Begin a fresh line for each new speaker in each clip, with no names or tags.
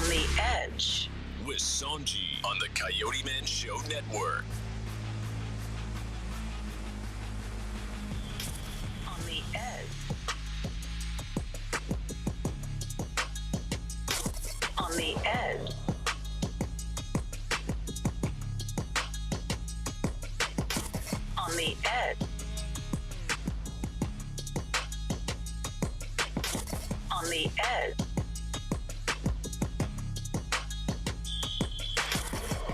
the Edge
with Sonji on the CoyoteMan Show Network.
On the Edge. On the Edge. On the Edge. On the Edge.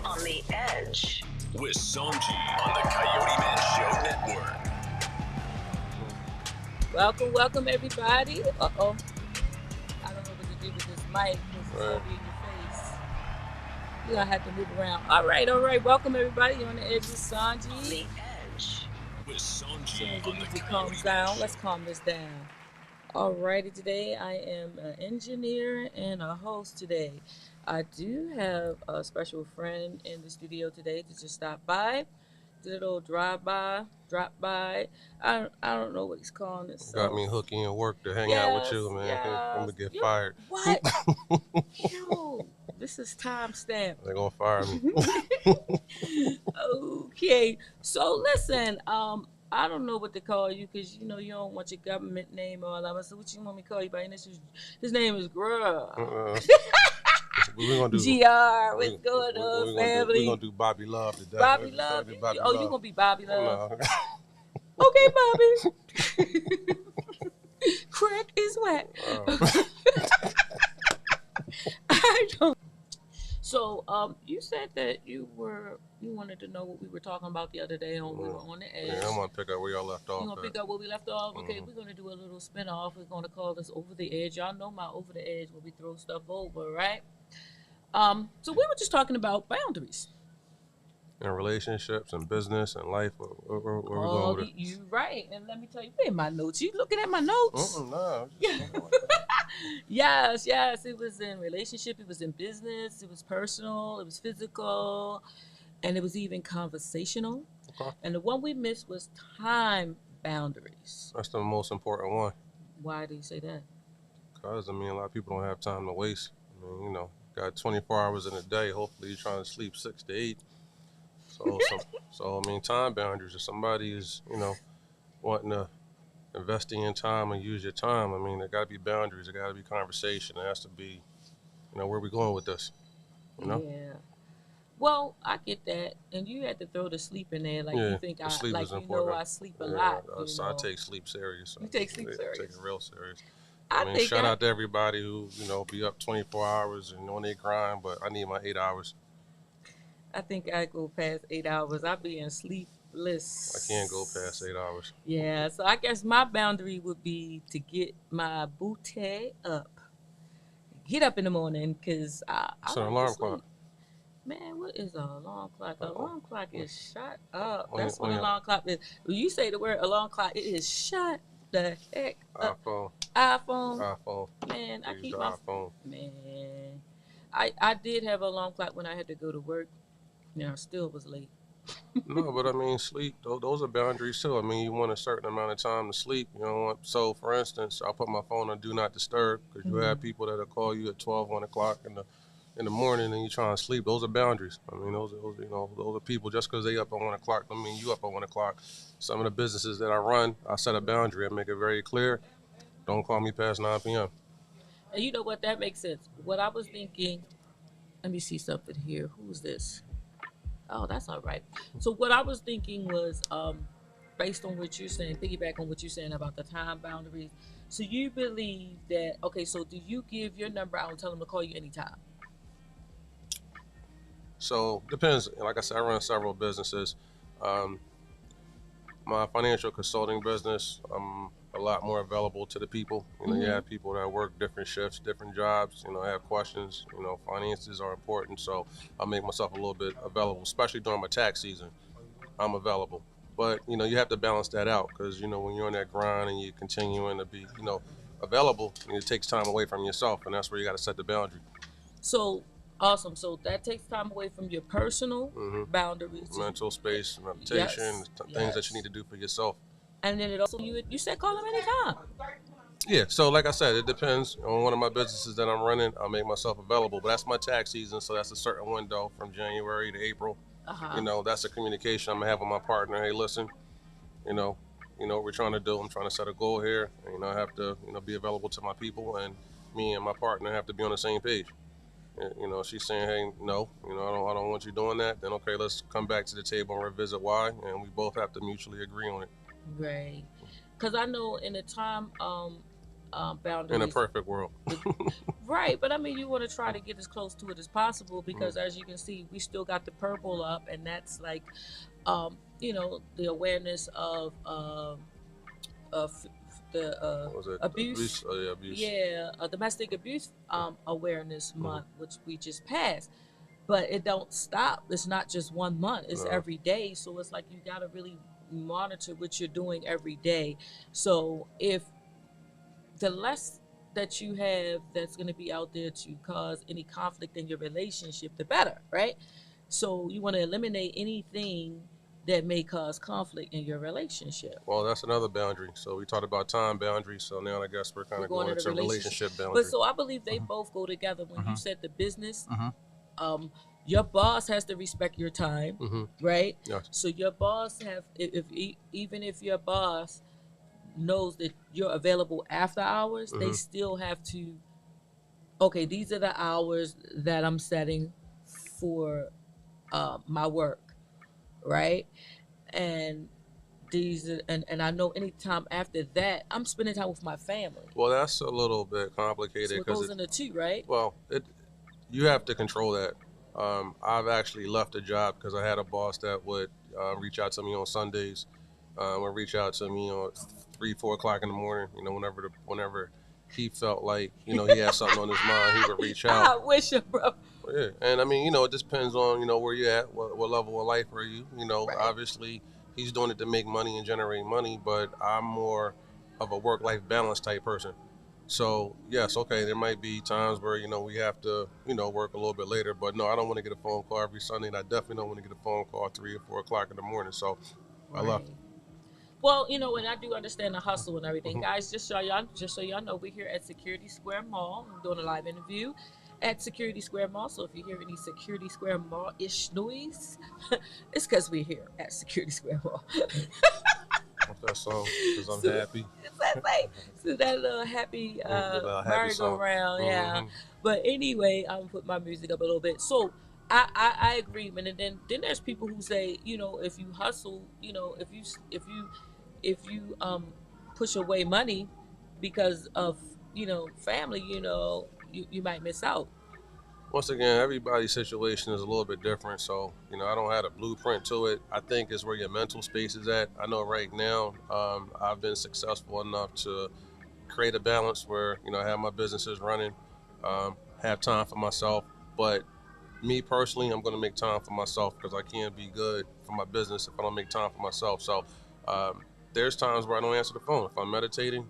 On the Edge
with Sonji on the CoyoteMan Show Network.
Welcome everybody. Uh-oh. I don't know what to do with this mic because it's gonna be in your face. You're gonna have to move around. All right. Welcome everybody. You're on the Edge with Sonji.
On the Edge
with Sonji.
As soon as the
on
music
the
calms down, let's calm this down. Alrighty, today I am an engineer and a host today. I do have a special friend in the studio today to just stop by, did a little drop by. I don't know what he's calling it. So.
Got me hooking in work to hang out with you, man. I'm gonna get fired.
What? Yo, this is timestamp.
They're gonna fire me.
Okay, so listen, I don't know what to call you because you know you don't want your government name or all that. So what you want me to call you by? And his name is Grub.
We're gonna do
GR. What's going on, family?
We're gonna do Bobby Love today.
Bobby Love.
You
gonna be Bobby Love?
No.
Okay, Bobby. Crack is whack. I don't. So, you said that you wanted to know what we were talking about the other day when we were on the Edge.
Yeah, I'm gonna pick up where y'all left off.
You gonna pick up where we left off? Okay, we're gonna do a little spin-off. We're gonna call this Over the Edge. Y'all know my Over the Edge where we throw stuff over, right? So we were just talking about boundaries.
In relationships and business and life, where we going with it?
You right, and let me tell you, in my notes. You looking at my notes?
No.
Yes. It was in relationship. It was in business. It was personal. It was physical, and it was even conversational.
Okay.
And the one we missed was time boundaries.
That's the most important one.
Why do you say that?
Because, a lot of people don't have time to waste. Got 24 hours in a day. Hopefully you're trying to sleep 6 to 8. So time boundaries. If somebody is, wanting to investing in time and use your time, there got to be boundaries. There got to be conversation. There has to be, where we going with this,
Yeah. Well, I get that, and you had to throw the sleep in there, like you think I
sleep
like
is
you
important.
know I sleep a lot.
I take sleep serious.
You take sleep serious.
Take it real serious.
I
shout out to everybody who be up 24 hours and on their grind, but I need my 8 hours.
I think I go past 8 hours. I'll be in sleepless.
I can't go past 8 hours.
Yeah, so I guess my boundary would be to get my booty up. Get up in the morning because I
It's an alarm clock.
Man, what is an alarm clock? The alarm clock is shut up. That's what alarm clock is. When you say the word alarm clock, it is shut the heck up. iPhone. Man, I keep my
iPhone.
Man, I did have an alarm clock when I had to go to work. I still was late.
No, but sleep, those are boundaries too. You want a certain amount of time to sleep. So for instance, I'll put my phone on Do Not Disturb because you have people that'll call you at 12, 1 o'clock in the morning and you're trying to sleep. Those are boundaries. Those are people. Just because they up at 1 o'clock don't mean you up at 1 o'clock. Some of the businesses that I run, I set a boundary. I make it very clear. Don't call me past 9 p.m.
And you know what? That makes sense. What I was thinking, let me see something here. Who's this? Oh, that's all right. So what I was thinking was, based on what you're saying, piggyback on what you're saying about the time boundaries. So you believe that, okay, so do you give your number out and tell them to call you anytime?
So depends. Like I said, I run several businesses. My financial consulting business, I'm a lot more available to the people. You have people that work different shifts, different jobs, have questions. Finances are important, so I make myself a little bit available, especially during my tax season. I'm available. But, you have to balance that out because, when you're on that grind and you're continuing to be, available, it takes time away from yourself, and that's where you got to set the boundary.
So, awesome. So that takes time away from your personal boundaries.
Mental space, meditation, things that you need to do for yourself.
And then it also, you said call them anytime.
Yeah, so like I said, it depends on one of my businesses that I'm running. I'll make myself available, but that's my tax season, so that's a certain window from January to April.
Uh-huh.
That's a communication I'm gonna have with my partner. Hey, listen, you know, what we're trying to do. I'm trying to set a goal here. And, I have to, be available to my people, and me and my partner have to be on the same page. And, she's saying, hey, no, I don't want you doing that. Then okay, let's come back to the table and revisit why, and we both have to mutually agree on it.
Right. Because I know in the time
In a
boundaries,
perfect world.
right. But I mean, you want to try to get as close to it as possible because,
Mhm.
as you can see, we still got the purple up, and that's like, the awareness of the
What was it?
abuse.
Abuse? Oh, yeah, abuse.
Yeah, domestic abuse awareness
Mhm.
month, which we just passed. But it don't stop. It's not just 1 month. It's
No.
every day. So it's like you gotta really monitor what you're doing every day. So if the less that you have that's going to be out there to cause any conflict in your relationship, the better, right? So you want to eliminate anything that may cause conflict in your relationship.
Well, that's another boundary. So we talked about time boundaries. So now I guess we're kind
We're
of
going
going
into
into
relationship,
relationship
but
boundary.
so I believe they
Mhm.
both go together. When you
Mhm.
said the business,
Mhm.
um, your boss has to respect your time,
Mm-hmm.
right?
Yes.
So your boss have even if your boss knows that you're available after hours, they
Mm-hmm.
still have to, okay, these are the hours that I'm setting for my work, right? And and I know anytime after that, I'm spending time with my family.
Well, that's a little bit
So
complicated
it
because
goes into two, right?
you have to control that. I've actually left a job because I had a boss that would reach out to me on Sundays, would reach out to me on 3, 4 o'clock in the morning. Whenever he felt like he had something on his mind, he would reach out.
I wish you, bro.
Yeah, and I mean, it just depends on where you're at, what level of life are you.
Right.
Obviously, he's doing it to make money and generate money, but I'm more of a work-life balance type person. So yes, okay, there might be times where we have to work a little bit later, but no, I don't want to get a phone call every Sunday, and I definitely don't want to get a phone call 3 or 4 o'clock in the morning. So I left.
Right. Well, and I do understand the hustle and everything.
Hmm.
Guys, just so y'all know, we're here at Security Square Mall. I'm doing a live interview at Security Square Mall. So if you hear any Security Square Mall ish noise, it's because we're here at Security Square Mall.
What's that song? Because I'm
so
happy.
that's like so that little happy
The little happy song.
merry-go-round, yeah.
Hmm.
But anyway, I'm gonna put my music up a little bit. So I agree, man. And then there's people who say, if you hustle, if you push away money because of family, you might miss out.
Once again, everybody's situation is a little bit different, so I don't have a blueprint to it. I think it's where your mental space is at. I know right now, I've been successful enough to create a balance where I have my businesses running, have time for myself. But me personally, I'm going to make time for myself because I can't be good for my business if I don't make time for myself. So um, there's times where I don't answer the phone. If I'm meditating,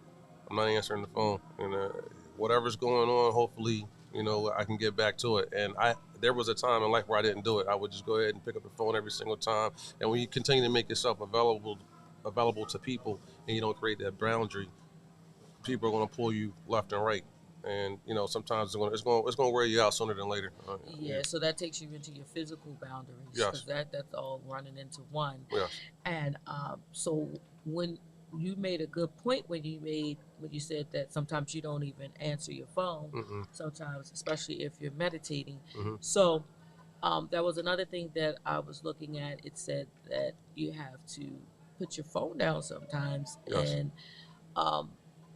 I'm not answering the phone, and whatever's going on, hopefully I can get back to it. And there was a time in life where I didn't do it. I would just go ahead and pick up the phone every single time. And when you continue to make yourself available to people, and you don't create that boundary, people are going to pull you left and right. And sometimes it's going to wear you out sooner than later. Yeah.
Yeah, so that takes you into your physical boundaries because
Yes.
that's all running into one.
Yes.
And so when you made a good point when you said that sometimes you don't even answer your phone,
Mm-mm.
sometimes, especially if you're meditating.
Mm-hmm.
So that was another thing that I was looking at. It said that you have to put your phone down sometimes,
Yes.
and um,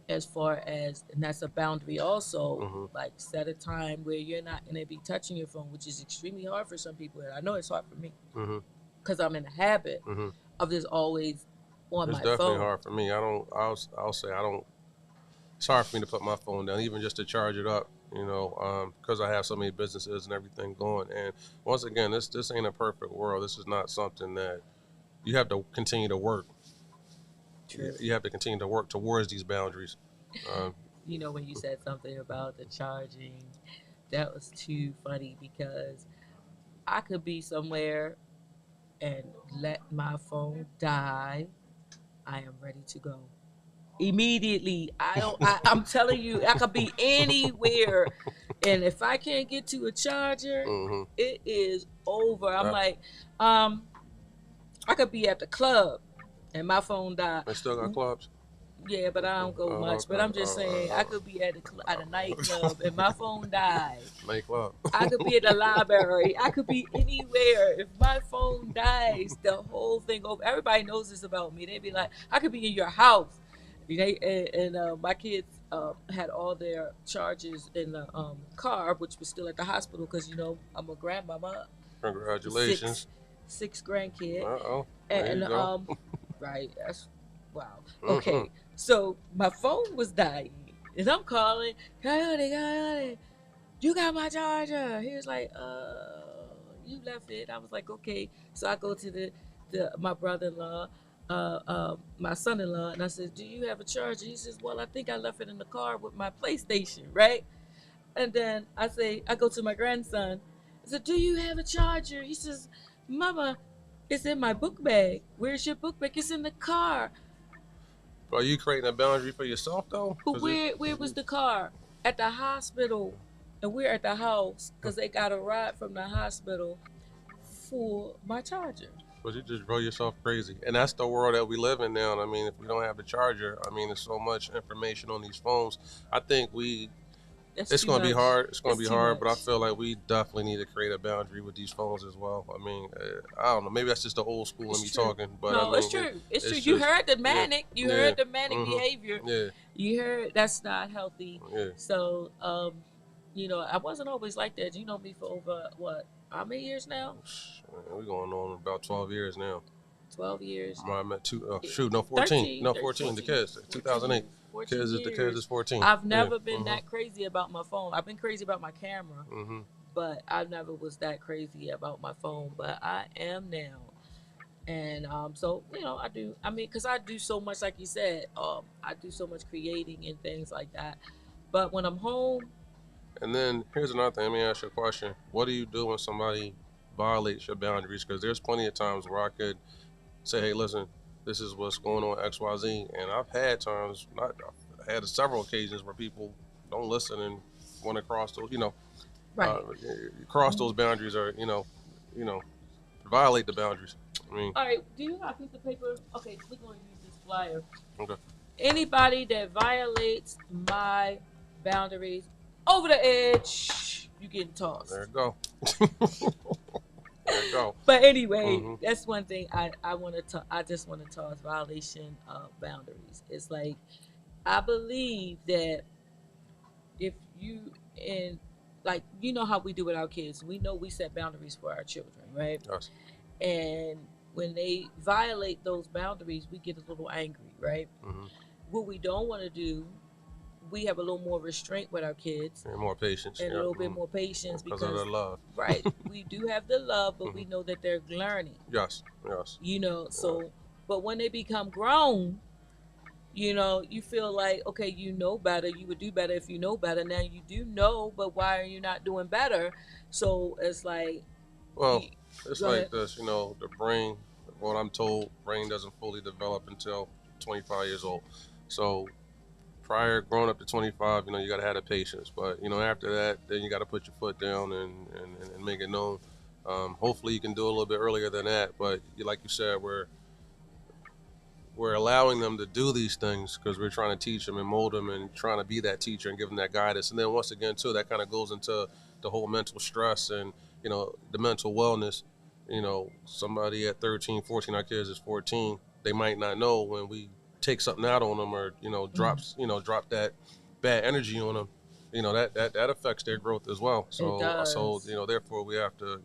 as far as, and that's a boundary also,
Mm-hmm.
like set a time where you're not going to be touching your phone, which is extremely hard for some people. And I know it's hard for me
Mm-hmm.
because I'm in the habit
Mm-hmm.
of just always on
It's
my
definitely
phone.
hard for me. I don't. I'll say I don't. It's hard for me to put my phone down, even just to charge it up. Because I have so many businesses and everything going. And once again, this ain't a perfect world. This is not something that you have to continue to work.
True.
You have to continue to work towards these boundaries. Um,
When you said something about the charging, that was too funny because I could be somewhere and let my phone die. I am ready to go. immediately. I'm telling you, I could be anywhere, and if I can't get to a charger,
Mm-hmm.
it is over. I'm
Uh,
like, I could be at the club, and my phone died.
they still got clubs.
Yeah, but I don't go much. But I'm just saying, I could be at a nightclub, and my phone died.
Nightclub.
I could be at the library. I could be anywhere. If my phone dies, the whole thing over. Everybody knows this about me. They be like, I could be in your house. My kids had all their charges in the car, which was still at the hospital because I'm a grandmama.
Congratulations.
Six grandkid.
Uh-oh. There
And
you go.
right, that's wow.
Mhm.
Okay, so my phone was dying, and I'm calling Coyote. You got my charger. He was like, you left it. I was like, okay. So I go to my brother-in-law, my son-in-law, and I said, do you have a charger? He says, well, I think I left it in the car with my PlayStation, right? And then I go to my grandson. I said, do you have a charger? He says, Mama, it's in my book bag. Where's your book bag? It's in the car.
Are you creating a boundary for yourself though?
But where was the car? At the hospital. And we're at the house because they got a ride from the hospital for my charger.
But you just drove yourself crazy. And that's the world that we live in now. I mean, if we don't have the charger, I mean, there's so much information on these phones. I think it's going to be hard. It's going to be hard, but I feel like we definitely need to create a boundary with these phones as well. I mean, I don't know. Maybe that's just the old school in me talking. But
no,
I mean,
it's true. It's true. You heard the manic.
Yeah,
You heard the manic behavior.
Yeah.
You heard that's not healthy.
Yeah.
So, I wasn't always like that. You know me for over, how many years now?
We're going on about 12 years now.
12 years.
I met 14. 13, 14, the kids, 2008.
14
the kids is 14.
I've never been that crazy about my phone. I've been crazy about my camera, but I never was that crazy about my phone. But I am now. And so, because I do so much, like you said, I do so much creating and things like that. But when I'm home.
And then here's another thing. Let me ask you a question. What do you do when somebody violates your boundaries? Because there's plenty of times where I could say, hey, listen, this is what's going on XYZ. And I've had times, I had several occasions where people don't listen and want to cross those,
right.
Cross those boundaries or, violate the boundaries. I mean.
All right. Do you have a piece of paper? Okay, we're going to use this flyer.
Okay.
Anybody that violates my boundaries, over the edge, you getting tossed.
There you go. There you go.
But anyway, that's one thing I want to. I just want to toss violation of boundaries. It's like I believe that if you how we do with our kids, we know we set boundaries for our children, right?
Yes.
And when they violate those boundaries, we get a little angry, right? What we don't want to do. We have a little more restraint with our kids.
And more patience.
And a little bit more patience because
of the love.
Right. We do have the love, but we know that they're learning.
Yes.
So, but when they become grown, you feel like, okay, you know better. You would do better if you know better. Now you do know, but why are you not doing better? So it's like.
Well, it's like this, the brain, what I'm told, brain doesn't fully develop until 25 years old. So, prior growing up to 25, you got to have the patience. But, after that, then you got to put your foot down and make it known. Hopefully you can do it a little bit earlier than that. But like you said, we're allowing them to do these things because we're trying to teach them and mold them and trying to be that teacher and give them that guidance. And then once again, too, that kind of goes into the whole mental stress and, the mental wellness. Somebody at 13, 14, our kids is 14, they might not know when we take something out on them or drop that bad energy on them, that affects their growth as well. So therefore we have to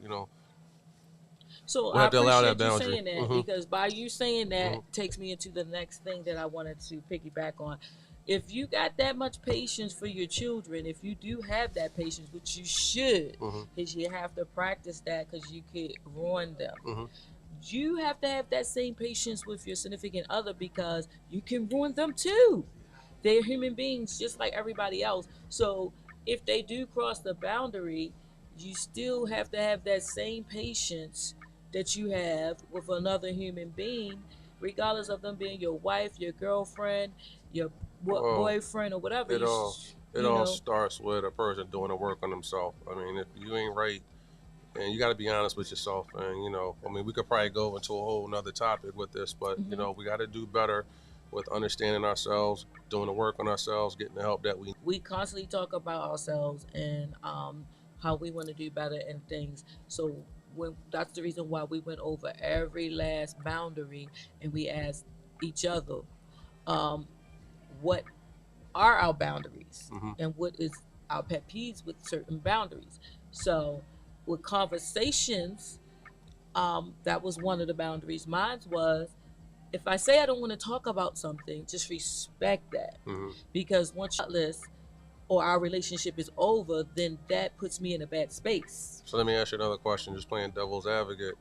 so
we have to allow that
boundary.
boundary.
Saying that because by you saying that takes me into the next thing that I wanted to piggyback on. If you got that much patience for your children, if you do have that patience, which you should, because you have to practice that because you could ruin them. You have to have that same patience with your significant other because you can ruin them too. They're human beings just like everybody else. So if they do cross the boundary, you still have to have that same patience that you have with another human being, regardless of them being your wife, your girlfriend, your
Well,
boyfriend or whatever.
It all it
you
all
know,
starts with a person doing the work on themselves. I mean, if you ain't right, and you got to be honest with yourself, and I mean, we could probably go into a whole nother topic with this, but we got to do better with understanding ourselves, doing the work on ourselves, getting the help that we.
we constantly talk about ourselves and how we want to do better and things. So that's the reason why we went over every last boundary and we asked each other um, what are our boundaries
Hmm.
and what is our pet peeves with certain boundaries. So with conversations, that was one of the boundaries. Mine was if I say I don't want to talk about something, just respect that.
Hmm.
Because once you list or our relationship is over, then that puts me in a bad space.
So let me ask you another question, just playing devil's advocate.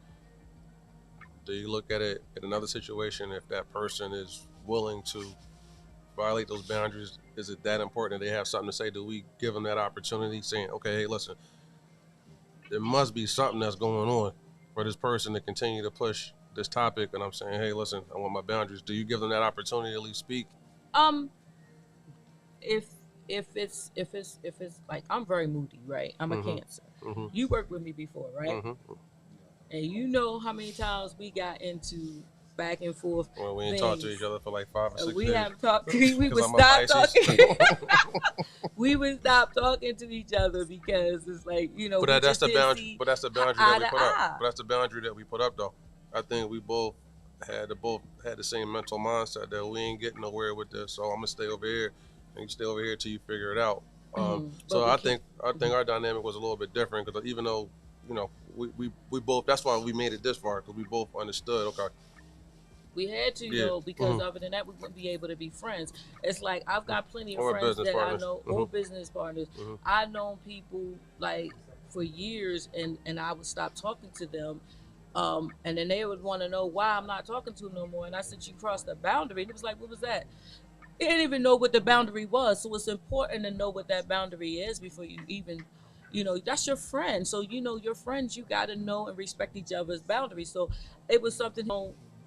Do you look at it in another situation if that person is willing to violate those boundaries? Is it that important that they have something to say? Do we give them that opportunity, saying, okay, hey, listen, there must be something that's going on for this person to continue to push this topic, and I'm saying, hey, listen, I want my boundaries. Do you give them that opportunity to at least speak?
Um, if if it's like I'm very moody, right? I'm a
Mm-hmm.
Cancer.
Mm-hmm.
You worked with me before, right?
Mm-hmm.
And you know how many times we got into back and forth
Well, we ain't talked to each
things.
other for like 5 or 6
We
days.
haven't talked. We
Because
would
I'm a
stop
Pisces.
talking. We would stop talking to each other because it's like
But
we
that's
just
the
didn't
boundary.
see
But that's the boundary
eye
that we
to
put up.
eye.
But that's the boundary that we put up, though. I think we both had the same mental mindset that we ain't getting nowhere with this. So I'm gonna stay over here, and you stay over here till you figure it out.
But
So
we
I
can't.
think our dynamic was a little bit different because even though we both, that's why we made it this far, because we both understood. Okay,
We had to
yeah,
though because other than that we wouldn't be able to be friends. It's like I've got plenty of
or
friends
business
that I
partners.
know or business partners.
Hmm.
I've known people like for years and I would stop talking to them. And then they would want to know why I'm not talking to them no more. And I said, you crossed the boundary. And it was like, what was that? They didn't even know what the boundary was. So it's important to know what that boundary is before you even, that's your friend. So your friends, you got to know and respect each other's boundaries. So it was something.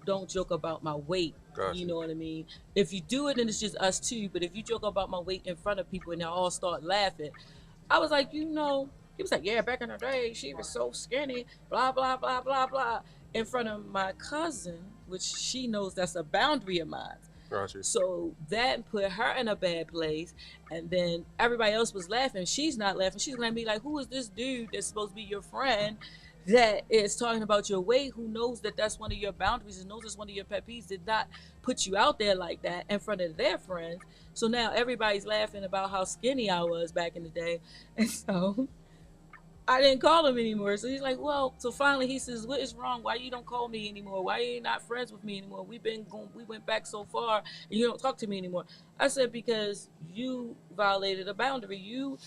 Don't joke about my weight. You
Gotcha.
know what I mean? If you do it and it's just us two, but if you joke about my weight in front of people and they all start laughing, I was like, he was like, yeah, back in the day, she was so skinny, blah, blah, blah, blah, blah, in front of my cousin, which she knows that's a boundary of mine.
Gotcha.
So that put her in a bad place. And then everybody else was laughing. She's not laughing. She's going to be like, who is this dude that's supposed to be your friend that is talking about your weight, who knows that that's one of your boundaries and knows it's one of your pet peeves, did not put you out there like that in front of their friends. So now everybody's laughing about how skinny I was back in the day. And so I didn't call him anymore. So he's like, well, so finally he says, what is wrong? Why you don't call me anymore? Why you not friends with me anymore? We went back so far and you don't talk to me anymore. I said, because you violated a boundary. You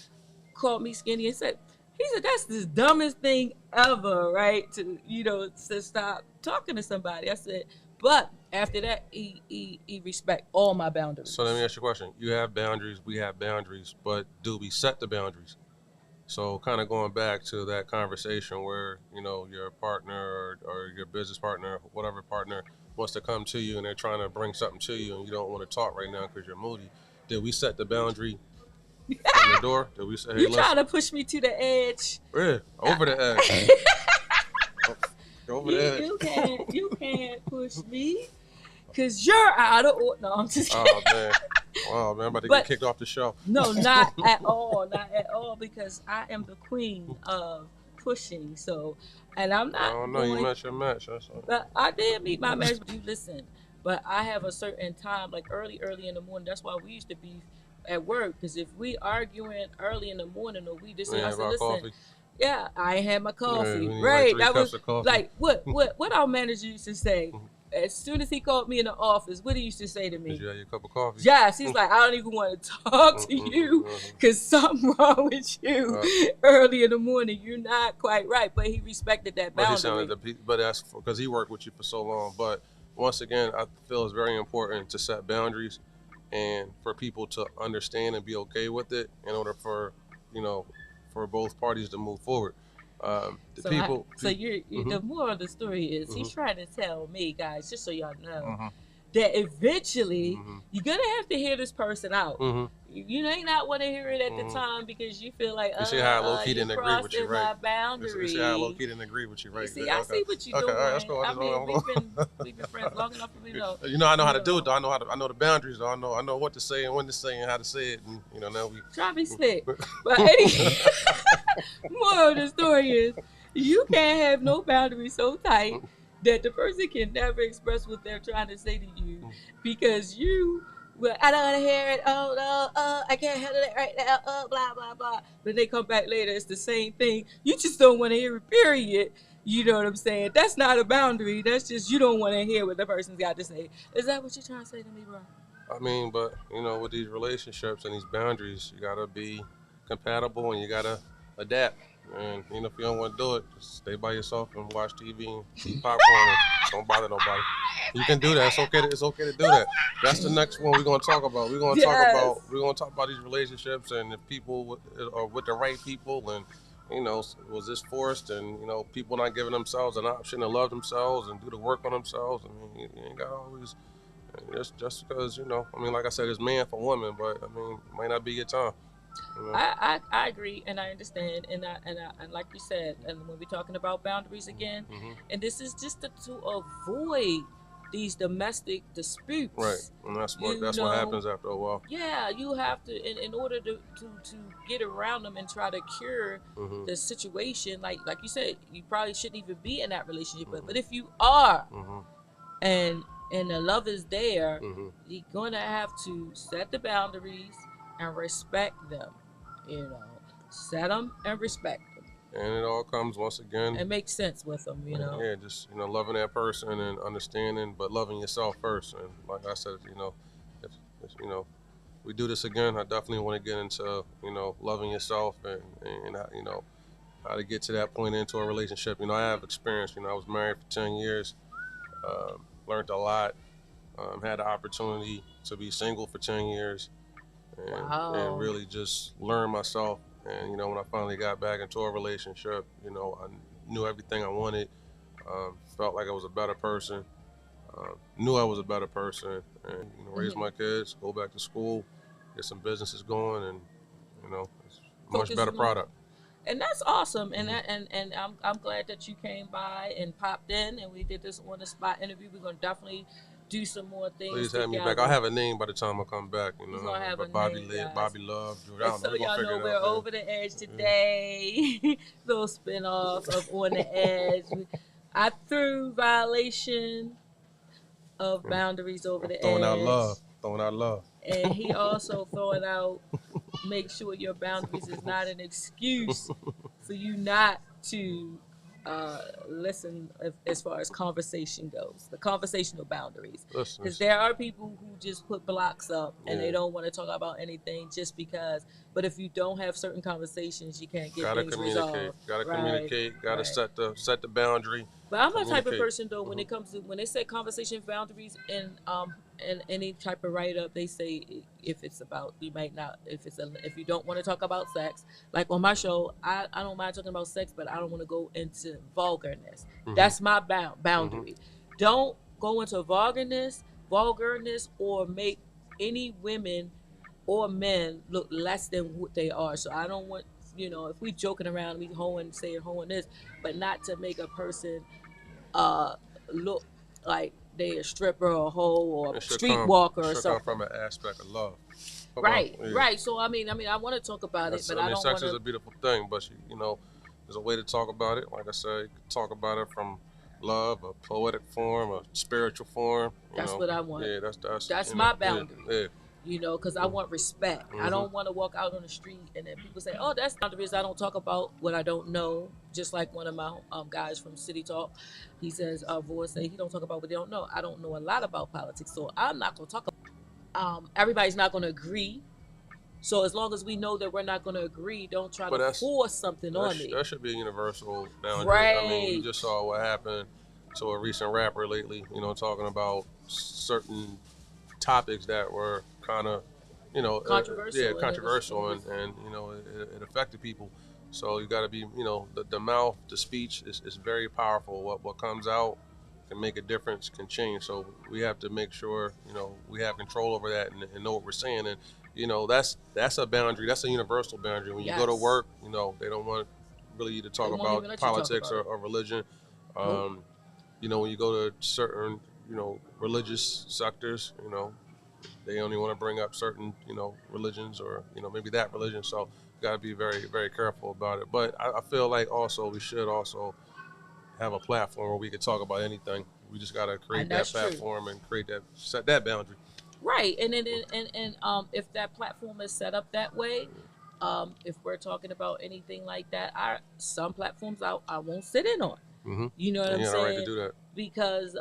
called me skinny and said, he said, that's the dumbest thing ever, right? To stop talking to somebody. I said, but after that, he respect all my boundaries.
So let me ask you a question. You have boundaries, we have boundaries, but do we set the boundaries? So kind of going back to that conversation where, your partner or your business partner, whatever partner wants to come to you and they're trying to bring something to you and you don't want to talk right now because you're moody. Did we set the boundary from the door? Did we say, hey,
You trying
listen,
to push me to the edge?
yeah, over the edge. Over the edge.
You can't push me because you're out of order. No, I'm just kidding.
Oh, man. Wow, man, I'm about to
But-
get kicked off the show.
No, not at all. Not at all, because I am the queen of pushing. So, and I'm
I
not
don't know. You met your match. That's all.
But I did meet my match. You listen, but I have a certain time, like early in the morning. That's why we used to be at work. Because if we arguing early in the morning or we just,
Yeah,
I said,
about
listen,
coffee.
yeah, I ain't had my coffee.
we need
Right,
like 3
that
cups
was
of coffee.
like what our manager used to say. As soon as he called me in the office, what he used to say to me?
Did you have your cup of coffee?
Yes, he's like, I don't even want to talk to you because something wrong with you early in the morning. You're not quite right. But he respected that
But he
boundary.
sounded, but that's because he worked with you for so long. But once again, I feel it's very important to set boundaries and for people to understand and be okay with it in order for, for both parties to move forward.
The moral of the story is he's trying to tell me, guys, just so y'all know, that eventually
Mhm.
you're gonna have to hear this person out.
Mhm.
You may not want to hear it at the
Mhm.
time because you feel like,
You see how low key
you
didn't agree with you,
crossing
right?
my
You see how low
boundary.
key didn't agree with you,
You
right?
see,
Good.
I
Okay.
see what you're
Okay.
doing.
All right. Let's go.
I mean, we've been friends long enough for me to know.
You know, I know how to do
know.
it. Though. I know the boundaries. Though. I know what to say and when to say and how to say it. And now we.
Try to be slick. But anyway, moral of the story is you can't have no boundaries so tight that the person can never express what they're trying to say to you because you, well, I don't want to hear it. Oh, no, I can't handle it right now. Blah, blah, blah. But they come back later, it's the same thing. You just don't want to hear it, period. You know what I'm saying? That's not a boundary. That's just you don't want to hear what the person's got to say. Is that what you're trying to say to me, bro?
I mean, but with these relationships and these boundaries, you gotta be compatible and you gotta adapt. And if you don't want to do it, just stay by yourself and watch TV and eat popcorn and don't bother nobody. You can do that. It's okay. It's okay to do that. That's the next one we're gonna talk about.
Yes.
We're gonna talk about these relationships and if people are with the right people and was this forced and people not giving themselves an option to love themselves and do the work on themselves. I mean, you ain't got always. Just because I mean, like I said, it's man for woman, but I mean, it might not be your time.
I agree and I understand and like you said, and when we're talking about boundaries again,
Mm-hmm.
and this is just to avoid these domestic disputes.
Right, and that's what happens after a while.
Yeah, you have to in order to get around them and try to cure
Mm-hmm.
the situation. Like you said, you probably shouldn't even be in that relationship.
Mm-hmm.
But if you are,
Mm-hmm.
and the love is there,
Mm-hmm.
you're gonna have to set the boundaries and respect them. Set them and respect them.
And it all comes once again.
It makes sense with them.
Yeah, just loving that person and understanding, but loving yourself first. And like I said, if we do this again, I definitely want to get into loving yourself and how to get to that point into a relationship. I have experience. I was married for 10 years. Learned a lot. Had the opportunity to be single for 10 years and really just learn myself. And when I finally got back into a relationship, I knew everything I wanted. Felt like I was a better person. Knew I was a better person, and raise my kids, go back to school, get some businesses going, and it's a much better product.
And that's awesome. And and I'm glad that you came by and popped in, and we did this on the spot interview. We're gonna definitely do some more things.
Please have me
together.
back. I'll have a name by the time I come back.
He's gonna have a
Bobby
name, guys.
Bobby Love. Dude,
And so y'all know we're over the edge today. Little spinoff of On the Edge. I threw violation of boundaries over the
throwing
edge.
Throwing out love.
And he also throwing out, make sure your boundaries is not an excuse for you not to listen as far as conversation goes, the conversational boundaries. Because there are people who just put blocks up and they don't want to talk about anything just because. But if you don't have certain conversations, you can't get things resolved.
Gotta communicate. Gotta set the boundary.
But I'm a type of person though, when it comes to when they say conversation boundaries and any type of write up, they say if it's about you might not if you don't want to talk about sex, like on my show, I don't mind talking about sex, but I don't want to go into vulgarness. That's my boundary. Don't go into vulgarness or make any women or men look less than what they are. So I don't want if we joking around, we hoeing this, but not to make a person look like they a stripper or a hoe or a streetwalker or something.
Come from an aspect of love.
Right. So I want to talk about it, but I don't want to.
Sex is a beautiful thing, but there's a way to talk about it. Like I said, you can talk about it from love, a poetic form, a spiritual form.
That's what I want.
Yeah,
that's my boundary.
Yeah.
Because I want respect. I don't want to walk out on the street and then people say, oh, that's boundaries. I don't talk about what I don't know. Just like one of my guys from City Talk, he says, Voice say he don't talk about what they don't know. I don't know a lot about politics, so I'm not going to talk about everybody's not going to agree. So as long as we know that we're not going to agree, don't try to force something on me.
That should be a universal boundary.
Right.
I mean, you just saw what happened to a recent rapper lately, talking about certain topics that were kind of, controversial, and it affected people. So you got to be, the mouth, the speech is very powerful. What comes out can make a difference, can change. So we have to make sure, we have control over that and know what we're saying. And, that's a boundary. That's a universal boundary. When you go to
Yes.
work, they don't want really you to talk
They won't even
about
let you talk
politics
about it.
or religion.
Nope.
When you go to certain, religious sectors, they only want to bring up certain, religions or, maybe that religion. So you got to be very, very careful about it. But I feel like also we should also have a platform where we could talk about anything. We just got to create
And
that
that's true.
platform and set that boundary.
Right. And if that platform is set up that way, if we're talking about anything like that, some platforms I won't sit in on.
Mm-hmm.
You know what
And
I'm
you got
saying?
the right to do that.
Because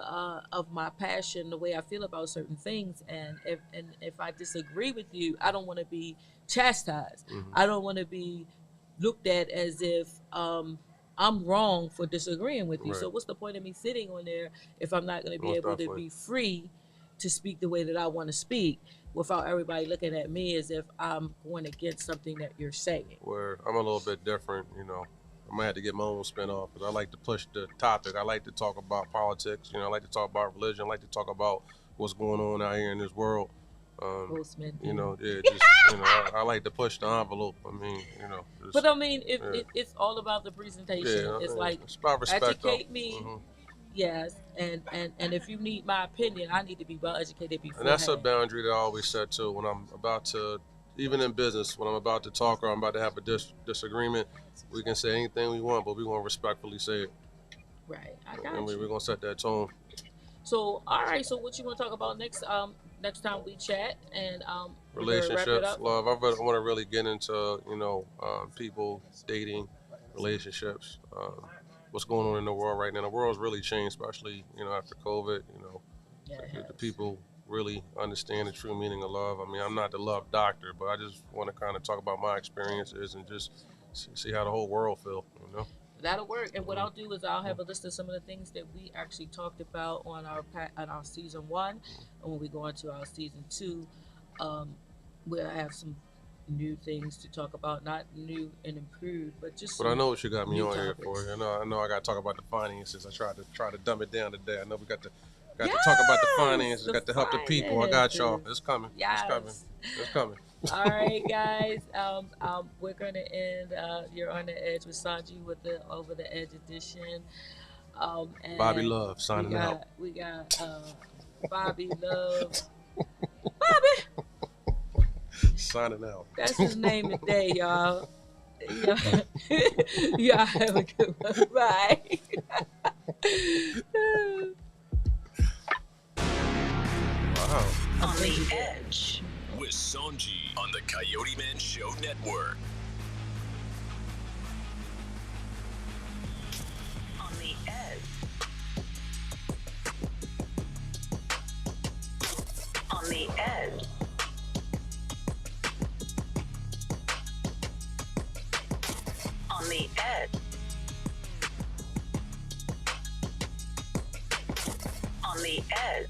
of my passion, the way I feel about certain things, and if I disagree with you, I don't want to be chastised.
Mm-hmm.
I don't want to be looked at as if I'm wrong for disagreeing with you.
Right.
So what's the point of me sitting on there if I'm not going to be
Most
able
definitely.
to be free to speak the way that I want to speak without everybody looking at me as if I'm going against something that you're saying?
Where I'm a little bit different, I might have to get my own spin off because I like to push the topic. I like to talk about politics. I like to talk about religion. I like to talk about what's going on out here in this world.
Most men do.
I like to push the envelope.
But I mean,
yeah.
it's all about the presentation.
Yeah,
It's like,
it's about respect,
educate
though.
me,
Mm-hmm.
yes, and if you need my opinion, I need to be well educated beforehand.
And that's a boundary that I always set too. When I'm about to, even in business, when I'm about to talk or I'm about to have a disagreement, we can say anything we want, but we're going to respectfully say it.
Right, I got
And
you.
we're going to set that tone.
So, all right. So, what you want to talk about next? Next time we chat and we're gonna wrap it
Relationships,
up.
love. I want to really get into, people, dating, relationships, what's going on in the world right now. The world's really changed, especially, after COVID,
Yeah, it
the
has.
people really understand the true meaning of love. I mean, I'm not the love doctor, but I just want to kind of talk about my experiences and just see how the whole world feel,
That'll work. And what I'll do is I'll have a list of some of the things that we actually talked about on our season 1, and when we go into our season 2, we'll have some new things to talk about. Not new and improved, but just.
But I know what you got me
new
on here
topics.
for. I know I got to talk about the finances. I try to dumb it down today. I know we got to talk about the finances.
the
Got to help the people. I got y'all.
finances.
It's coming.
Yes.
It's coming. It's coming.
All right, guys. We're gonna end. You're on the edge with Sonji with the Over the Edge edition. And
Bobby Love signing out.
We got Bobby Love. Bobby.
Signing out.
That's his name today, y'all. Y'all have a good one. Bye.
Wow.
On the edge.
With Sonji on the Coyote Man Show Network.
On the edge. On the edge. On the edge. On the edge.